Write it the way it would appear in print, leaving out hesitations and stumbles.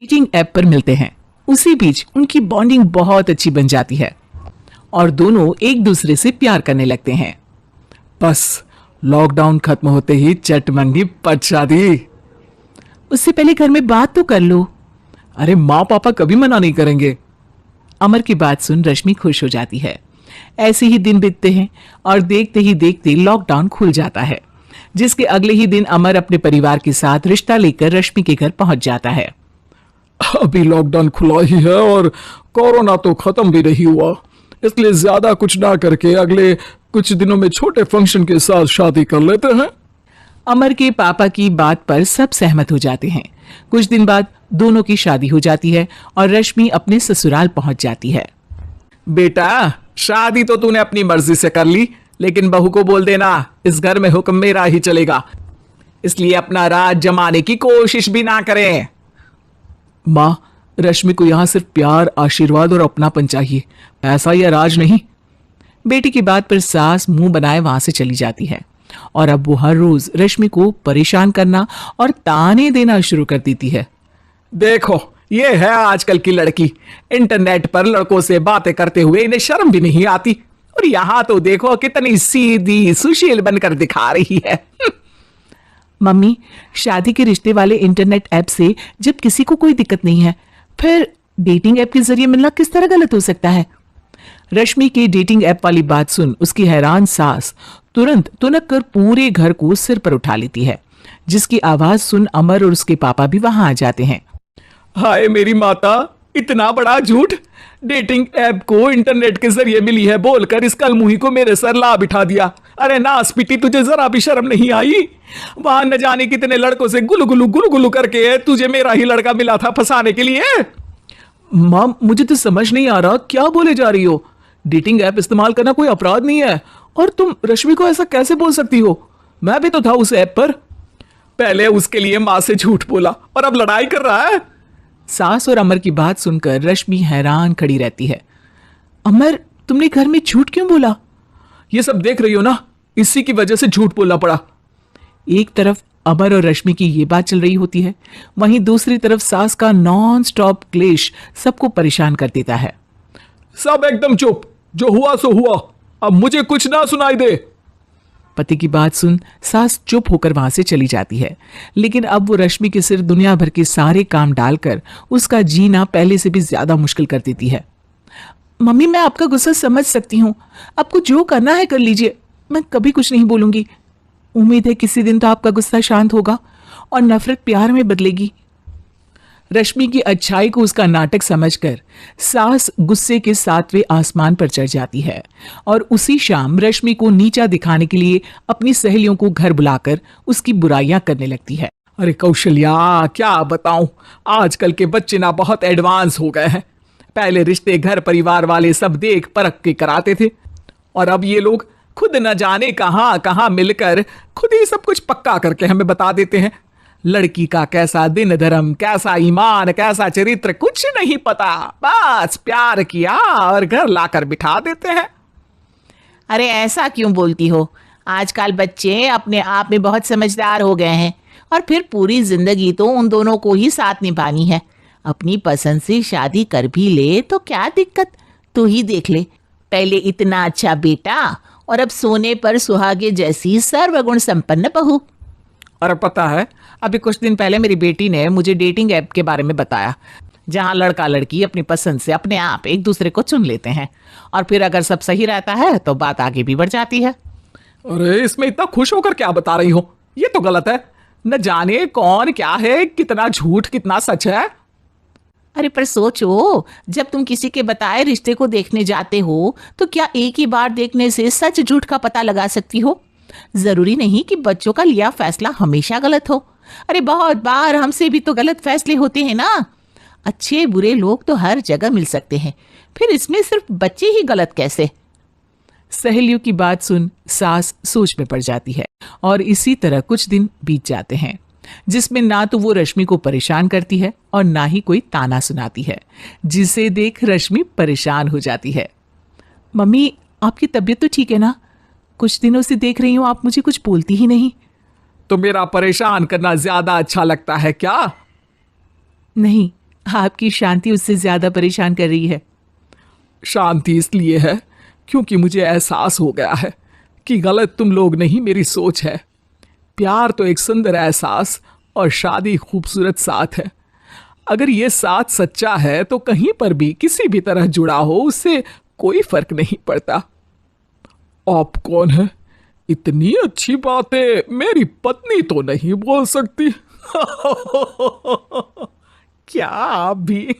Dating app पर मिलते हैं। उसी बीच उनकी बॉन्डिंग बहुत अच्छी बन जाती है और दोनों एक दूसरे से प्यार करने लगते हैं। बस लॉकडाउन खत्म होते ही चट मंडी पट शादी। उससे पहले घर में बात तो कर लो। अरे माँ पापा कभी मना नहीं करेंगे। अमर की बात सुन रश्मि खुश हो जाती है। ऐसे ही दिन बीतते हैं और देखते ही देखते लॉकडाउन खुल जाता है, जिसके अगले ही दिन अमर अपने परिवार के साथ रिश्ता लेकर रश्मि के घर पहुंच जाता है। अभी लॉकडाउन खुला ही है और कोरोना तो खत्म भी नहीं हुआ, इसलिए ज्यादा कुछ ना करके अगले कुछ दिनों में छोटे फंक्शन के साथ शादी कर लेते हैं। अमर के पापा की बात पर सब सहमत हो जाते हैं। कुछ दिन बाद दोनों की शादी हो जाती है और रश्मि अपने ससुराल पहुंच जाती है। बेटा, शादी तो तूने अपनी मर्जी से कर ली, लेकिन बहू को बोल देना इस घर में हुक्म मेरा ही चलेगा, इसलिए अपना राज जमाने की कोशिश भी ना करें। माँ, रश्मि को यहाँ सिर्फ प्यार, आशीर्वाद और अपनापन चाहिए, पैसा या राज नहीं। बेटी की बात पर सास मुंह बनाए वहां से चली जाती है और अब वो हर रोज रश्मि को परेशान करना और ताने देना शुरू कर देती है। देखो, ये है आजकल की लड़की, इंटरनेट पर लड़कों से बातें करते हुए इन्हें शर्म भी नहीं आती, और यहाँ तो देखो कितनी सीधी सुशील बनकर दिखा रही है। मम्मी, शादी के रिश्ते वाले इंटरनेट ऐप से जब किसी को कोई दिक्कत नहीं है, फिर डेटिंग ऐप के जरिए मिलना किस तरह गलत हो सकता है? रश्मि की डेटिंग ऐप वाली बात सुन उसकी हैरान सास तुरंत तुनक कर पूरे घर को सिर पर उठा लेती है, जिसकी आवाज सुन अमर और उसके पापा भी वहां आ जाते हैं। हाय मेरी माता, इतना बड़ा झूठ! डेटिंग ऐप को इंटरनेट के जरिए मिली है बोलकर इस कलमुही को मेरे सर ला बिठा दिया। अरे नासपिटी, तुझे जरा भी शर्म नहीं आई? वहां न जाने कितने लड़कों से गुलगुलू करके तुझे मेरा ही लड़का मिला था फंसाने के लिए। मां, मुझे तो समझ नहीं आ रहा क्या बोले जा रही हो। डेटिंग ऐप इस्तेमाल करना कोई अपराध नहीं है, और तुम रश्मि को ऐसा कैसे बोल सकती हो? मैं भी तो था उस ऐप पर। पहले उसके लिए मां से झूठ बोला और अब लड़ाई कर रहा है। सास और अमर की बात सुनकर रश्मि हैरान खड़ी रहती है। अमर, तुमने घर में झूठ क्यों बोला? ये सब देख रही हो ना, इसी की वजह से झूठ बोलना पड़ा। एक तरफ अमर और रश्मि की ये बात चल रही होती है, वहीं दूसरी तरफ सास का नॉन स्टॉप क्लेश सबको परेशान कर देता है। सब एकदम चुप, जो हुआ सो हुआ, अब मुझे कुछ ना सुनाई दे। पति की बात सुन सास चुप होकर वहां से चली जाती है, लेकिन अब वो रश्मि के सिर दुनिया भर के सारे काम डालकर उसका जीना पहले से भी ज्यादा मुश्किल कर देती है। मम्मी, मैं आपका गुस्सा समझ सकती हूँ, आपको जो करना है कर लीजिए, मैं कभी कुछ नहीं बोलूंगी। उम्मीद है किसी दिन तो आपका गुस्सा शांत होगा और नफरत प्यार में बदलेगी। रश्मि की अच्छाई को उसका नाटक समझकर सास गुस्से के 7वें आसमान पर चढ़ जाती है और उसी शाम रश्मि को नीचा दिखाने के लिए अपनी सहेलियों को घर बुलाकर उसकी बुराइयां करने लगती है। अरे कौशल्या, क्या बताऊं, आजकल के बच्चे ना बहुत एडवांस हो गए हैं। पहले रिश्ते घर परिवार वाले सब देख परख के कराते थे, और अब ये लोग खुद न जाने कहां कहां मिलकर खुद ही सब कुछ पक्का करके हमें बता देते हैं। लड़की का कैसा दिन धर्म, कैसा ईमान, कैसा चरित्र, कुछ नहीं पता, बस प्यार किया और घर लाकर बिठा देते हैं। अरे ऐसा क्यों बोलती हो? आजकल बच्चे अपने आप में बहुत समझदार हो गए हैं, और फिर पूरी जिंदगी तो उन दोनों को ही साथ निभानी है। अपनी पसंद से शादी कर भी ले तो क्या दिक्कत? तू ही देख ले, पहले इतना अच्छा बेटा और अब सोने पर सुहागे जैसी सर्वगुण संपन्न बहू। और पता है, अभी कुछ दिन पहले मेरी बेटी ने मुझे डेटिंग ऐप के बारे में बताया, जहां लड़का लड़की अपनी पसंद से अपने आप एक दूसरे को चुन लेते हैं, और फिर अगर सब सही रहता है तो बात आगे भी बढ़ जाती है। अरे इसमें इतना खुश होकर क्या बता रही हो? ये तो गलत है। न जाने कौन क्या है, कितना झूठ कितना सच है। अरे पर सोचो, जब तुम किसी के बताए रिश्ते को देखने जाते हो तो क्या एक ही बार देखने से सच झूठ का पता लगा सकती हो? जरूरी नहीं कि बच्चों का लिया फैसला हमेशा गलत हो। अरे बहुत बार हमसे भी तो गलत फैसले होते हैं ना। अच्छे बुरे लोग तो हर जगह मिल सकते हैं, फिर इसमें सिर्फ बच्चे ही गलत कैसे? सहेलियों की बात सुन सास सोच में पड़ जाती है और इसी तरह कुछ दिन बीत जाते हैं, जिसमें ना तो वो रश्मि को परेशान करती है और ना ही कोई ताना सुनाती है, जिसे देख रश्मि परेशान हो जाती है। मम्मी, आपकी तबीयत तो ठीक है ना? कुछ दिनों से देख रही हूं आप मुझे कुछ बोलती ही नहीं। तो मेरा परेशान करना ज्यादा अच्छा लगता है क्या? नहीं, आपकी शांति उससे ज्यादा परेशान कर रही है। शांति इसलिए है क्योंकि मुझे एहसास हो गया है कि गलत तुम लोग नहीं, मेरी सोच है। प्यार तो एक सुंदर एहसास और शादी खूबसूरत साथ है। अगर ये साथ सच्चा है तो कहीं पर भी किसी भी तरह जुड़ा हो, उससे कोई फर्क नहीं पड़ता। आप कौन है? इतनी अच्छी बातें मेरी पत्नी तो नहीं बोल सकती। क्या आप भी?